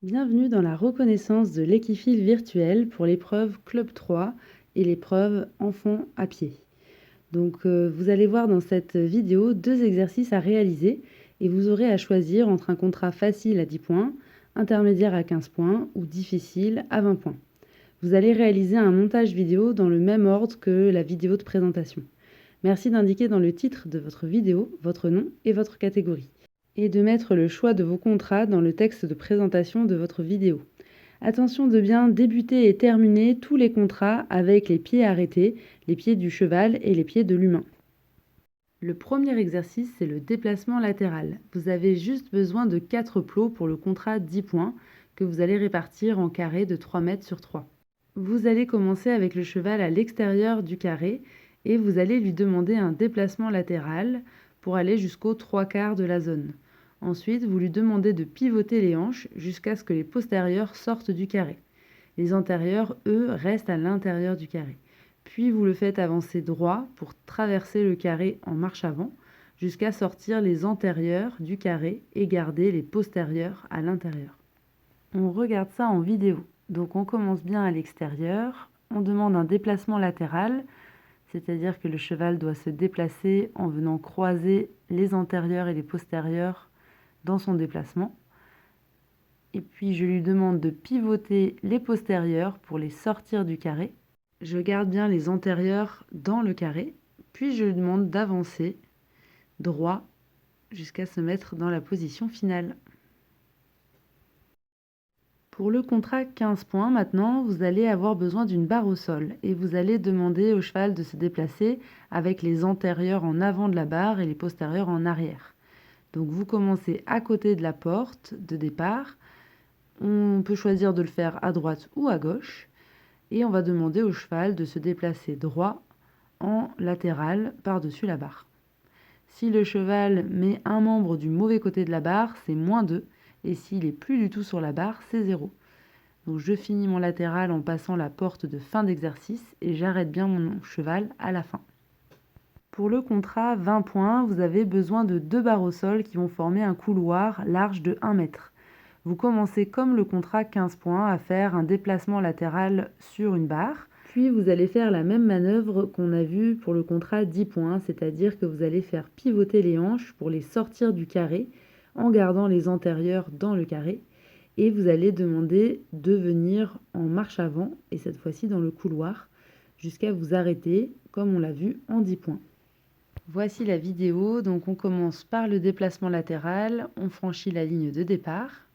Bienvenue dans la reconnaissance de l'équifile virtuel pour l'épreuve Club 3 et l'épreuve Enfant à pied. Vous allez voir dans cette vidéo 2 exercices à réaliser et vous aurez à choisir entre un contrat facile à 10 points, intermédiaire à 15 points ou difficile à 20 points. Vous allez réaliser un montage vidéo dans le même ordre que la vidéo de présentation. Merci d'indiquer dans le titre de votre vidéo votre nom et votre catégorie, et de mettre le choix de vos contrats dans le texte de présentation de votre vidéo. Attention de bien débuter et terminer tous les contrats avec les pieds arrêtés, les pieds du cheval et les pieds de l'humain. Le premier exercice, c'est le déplacement latéral. Vous avez juste besoin de 4 plots pour le contrat 10 points que vous allez répartir en carré de 3 mètres sur 3. Vous allez commencer avec le cheval à l'extérieur du carré et vous allez lui demander un déplacement latéral pour aller jusqu'aux 3/4 de la zone. Ensuite, vous lui demandez de pivoter les hanches jusqu'à ce que les postérieurs sortent du carré. Les antérieurs, eux, restent à l'intérieur du carré. Puis vous le faites avancer droit pour traverser le carré en marche avant jusqu'à sortir les antérieurs du carré et garder les postérieurs à l'intérieur. On regarde ça en vidéo. Donc on commence bien à l'extérieur, on demande un déplacement latéral, c'est-à-dire que le cheval doit se déplacer en venant croiser les antérieurs et les postérieurs dans son déplacement. Et puis je lui demande de pivoter les postérieurs pour les sortir du carré. Je garde bien les antérieurs dans le carré, puis je lui demande d'avancer droit jusqu'à se mettre dans la position finale. Pour le contrat 15 points, maintenant, vous allez avoir besoin d'une barre au sol et vous allez demander au cheval de se déplacer avec les antérieurs en avant de la barre et les postérieurs en arrière. Donc vous commencez à côté de la porte de départ. On peut choisir de le faire à droite ou à gauche. Et on va demander au cheval de se déplacer droit en latéral par-dessus la barre. Si le cheval met un membre du mauvais côté de la barre, c'est -2. Et s'il n'est plus du tout sur la barre, c'est 0. Donc je finis mon latéral en passant la porte de fin d'exercice et j'arrête bien mon cheval à la fin. Pour le contrat 20 points, vous avez besoin de 2 barres au sol qui vont former un couloir large de 1 mètre. Vous commencez comme le contrat 15 points à faire un déplacement latéral sur une barre. Puis vous allez faire la même manœuvre qu'on a vue pour le contrat 10 points, c'est-à-dire que vous allez faire pivoter les hanches pour les sortir du carré en gardant les antérieurs dans le carré. Et vous allez demander de venir en marche avant, et cette fois-ci dans le couloir, jusqu'à vous arrêter, comme on l'a vu en 10 points. Voici la vidéo. Donc on commence par le déplacement latéral, on franchit la ligne de départ.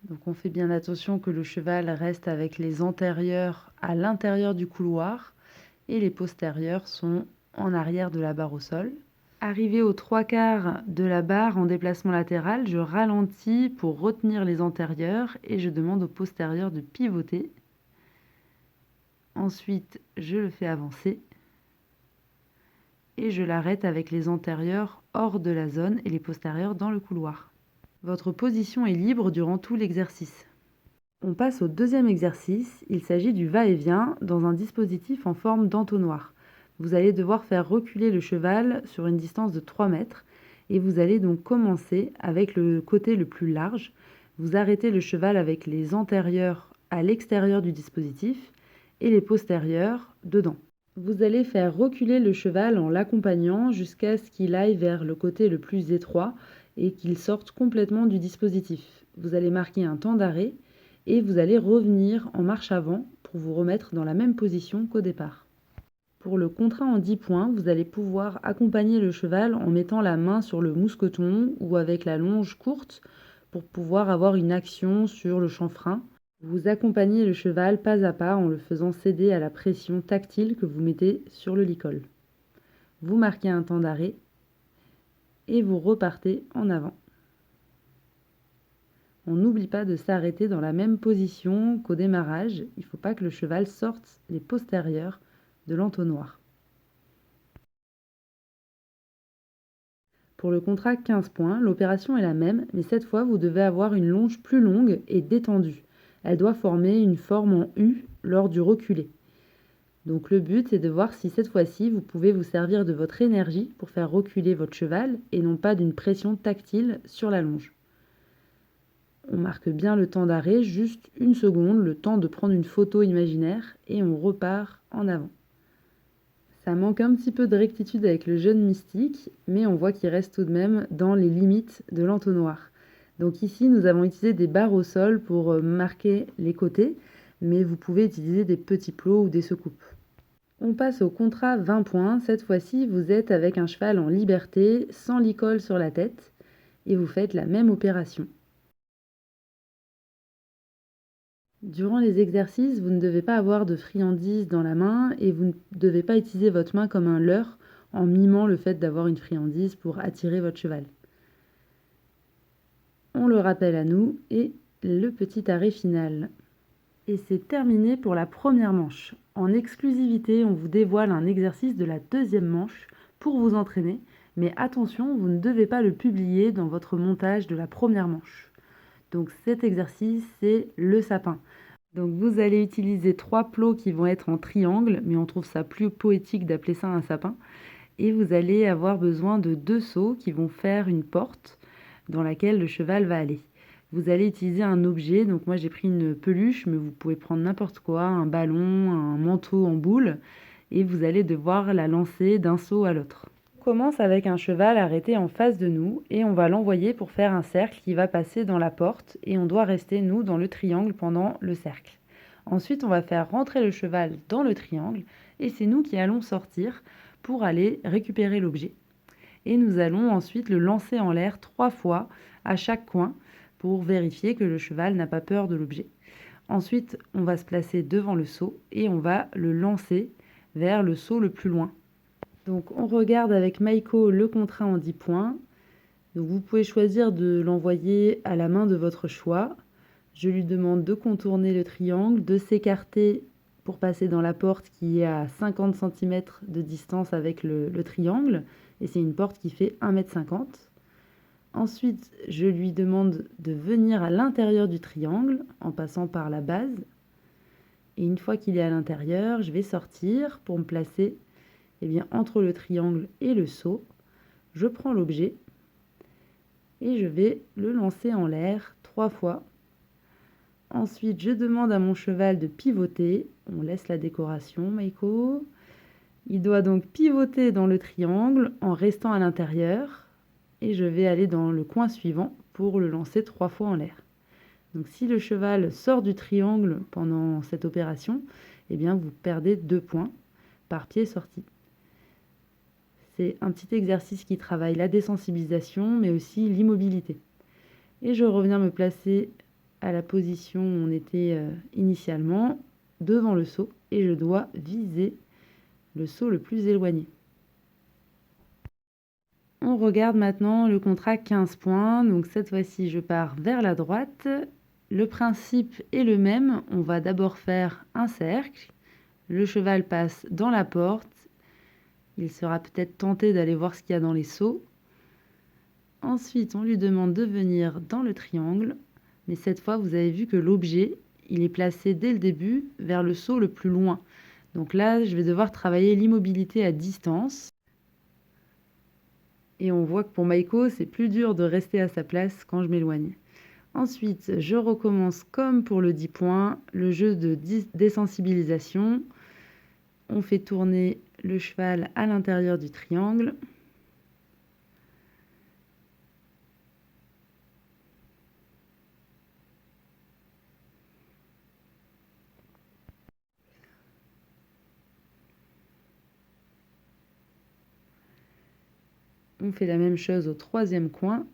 Donc on fait bien attention que le cheval reste avec les antérieurs à l'intérieur du couloir et les postérieurs sont en arrière de la barre au sol. Arrivé aux 3/4 de la barre en déplacement latéral, je ralentis pour retenir les antérieurs et je demande aux postérieurs de pivoter. Ensuite, je le fais avancer et je l'arrête avec les antérieurs hors de la zone et les postérieurs dans le couloir. Votre position est libre durant tout l'exercice. On passe au deuxième exercice. Il s'agit du va-et-vient dans un dispositif en forme d'entonnoir. Vous allez devoir faire reculer le cheval sur une distance de 3 mètres et vous allez donc commencer avec le côté le plus large. Vous arrêtez le cheval avec les antérieurs à l'extérieur du dispositif et les postérieurs dedans. Vous allez faire reculer le cheval en l'accompagnant jusqu'à ce qu'il aille vers le côté le plus étroit et qu'il sorte complètement du dispositif. Vous allez marquer un temps d'arrêt et vous allez revenir en marche avant pour vous remettre dans la même position qu'au départ. Pour le contrat en 10 points, vous allez pouvoir accompagner le cheval en mettant la main sur le mousqueton ou avec la longe courte pour pouvoir avoir une action sur le chanfrein. Vous accompagnez le cheval pas à pas en le faisant céder à la pression tactile que vous mettez sur le licol. Vous marquez un temps d'arrêt et vous repartez en avant. On n'oublie pas de s'arrêter dans la même position qu'au démarrage. Il ne faut pas que le cheval sorte les postérieurs de l'entonnoir. Pour le contrat 15 points, l'opération est la même, mais cette fois, vous devez avoir une longe plus longue et détendue. Elle doit former une forme en U lors du reculé. Donc le but, c'est de voir si cette fois-ci, vous pouvez vous servir de votre énergie pour faire reculer votre cheval et non pas d'une pression tactile sur la longe. On marque bien le temps d'arrêt, juste 1 seconde, le temps de prendre une photo imaginaire et on repart en avant. Ça manque un petit peu de rectitude avec le jeune mystique, mais on voit qu'il reste tout de même dans les limites de l'entonnoir. Donc ici, nous avons utilisé des barres au sol pour marquer les côtés, mais vous pouvez utiliser des petits plots ou des secoupes. On passe au contrat 20 points. Cette fois-ci, vous êtes avec un cheval en liberté, sans licol sur la tête, et vous faites la même opération. Durant les exercices, vous ne devez pas avoir de friandises dans la main et vous ne devez pas utiliser votre main comme un leurre en mimant le fait d'avoir une friandise pour attirer votre cheval. On le rappelle à nous et le petit arrêt final. Et c'est terminé pour la première manche. En exclusivité, on vous dévoile un exercice de la deuxième manche pour vous entraîner, mais attention, vous ne devez pas le publier dans votre montage de la première manche. Donc cet exercice, c'est le sapin. Donc vous allez utiliser 3 plots qui vont être en triangle, mais on trouve ça plus poétique d'appeler ça un sapin. Et vous allez avoir besoin de 2 seaux qui vont faire une porte dans laquelle le cheval va aller. Vous allez utiliser un objet, donc moi j'ai pris une peluche, mais vous pouvez prendre n'importe quoi, un ballon, un manteau en boule, et vous allez devoir la lancer d'un seau à l'autre. On commence avec un cheval arrêté en face de nous et on va l'envoyer pour faire un cercle qui va passer dans la porte et on doit rester, nous, dans le triangle pendant le cercle. Ensuite, on va faire rentrer le cheval dans le triangle et c'est nous qui allons sortir pour aller récupérer l'objet. Et nous allons ensuite le lancer en l'air 3 fois à chaque coin pour vérifier que le cheval n'a pas peur de l'objet. Ensuite, on va se placer devant le seau et on va le lancer vers le seau le plus loin. Donc on regarde avec Maïko le contrat en 10 points. Donc vous pouvez choisir de l'envoyer à la main de votre choix. Je lui demande de contourner le triangle, de s'écarter pour passer dans la porte qui est à 50 cm de distance avec le triangle. Et c'est une porte qui fait 1,50 m. Ensuite, je lui demande de venir à l'intérieur du triangle en passant par la base. Et une fois qu'il est à l'intérieur, je vais sortir pour me placer entre le triangle et le seau. Je prends l'objet et je vais le lancer en l'air 3 fois. Ensuite, je demande à mon cheval de pivoter. On laisse la décoration, Maïko. Il doit donc pivoter dans le triangle en restant à l'intérieur. Et je vais aller dans le coin suivant pour le lancer 3 fois en l'air. Donc si le cheval sort du triangle pendant cette opération, vous perdez 2 points par pied sorti. C'est un petit exercice qui travaille la désensibilisation, mais aussi l'immobilité. Et je reviens me placer à la position où on était initialement, devant le seau, et je dois viser le seau le plus éloigné. On regarde maintenant le contrat 15 points. Donc cette fois-ci, je pars vers la droite. Le principe est le même. On va d'abord faire un cercle. Le cheval passe dans la porte. Il sera peut-être tenté d'aller voir ce qu'il y a dans les seaux. Ensuite, on lui demande de venir dans le triangle. Mais cette fois, vous avez vu que l'objet, il est placé dès le début vers le seau le plus loin. Donc là, je vais devoir travailler l'immobilité à distance. Et on voit que pour Maïko, c'est plus dur de rester à sa place quand je m'éloigne. Ensuite, je recommence comme pour le 10 points, le jeu de désensibilisation. On fait tourner le cheval à l'intérieur du triangle. On fait la même chose au 3e coin.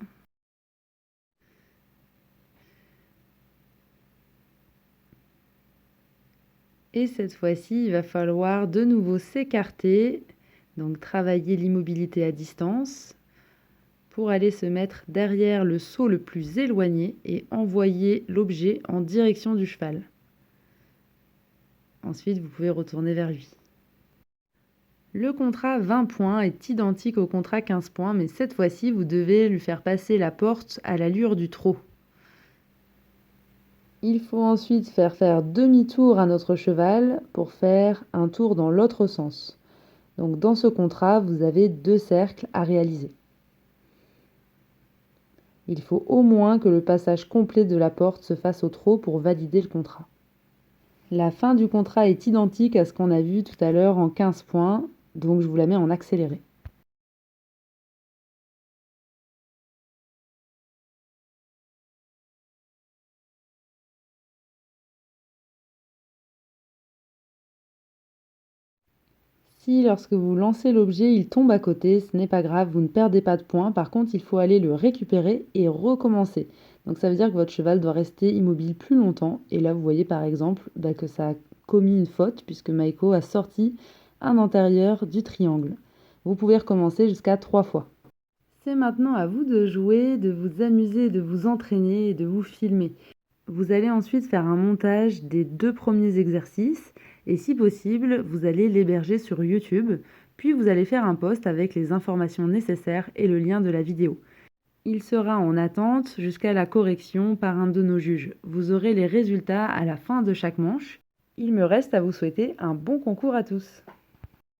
Et cette fois-ci, il va falloir de nouveau s'écarter, donc travailler l'immobilité à distance pour aller se mettre derrière le seau le plus éloigné et envoyer l'objet en direction du cheval. Ensuite, vous pouvez retourner vers lui. Le contrat 20 points est identique au contrat 15 points, mais cette fois-ci, vous devez lui faire passer la porte à l'allure du trot. Il faut ensuite faire demi-tour à notre cheval pour faire un tour dans l'autre sens. Donc dans ce contrat, vous avez 2 cercles à réaliser. Il faut au moins que le passage complet de la porte se fasse au trot pour valider le contrat. La fin du contrat est identique à ce qu'on a vu tout à l'heure en 15 points, donc je vous la mets en accéléré. Si lorsque vous lancez l'objet, il tombe à côté, ce n'est pas grave, vous ne perdez pas de points. Par contre, il faut aller le récupérer et recommencer. Donc ça veut dire que votre cheval doit rester immobile plus longtemps. Et là, vous voyez par exemple que ça a commis une faute puisque Maiko a sorti un antérieur du triangle. Vous pouvez recommencer jusqu'à 3 fois. C'est maintenant à vous de jouer, de vous amuser, de vous entraîner et de vous filmer. Vous allez ensuite faire un montage des 2 premiers exercices et si possible, vous allez l'héberger sur YouTube, puis vous allez faire un post avec les informations nécessaires et le lien de la vidéo. Il sera en attente jusqu'à la correction par un de nos juges. Vous aurez les résultats à la fin de chaque manche. Il me reste à vous souhaiter un bon concours à tous.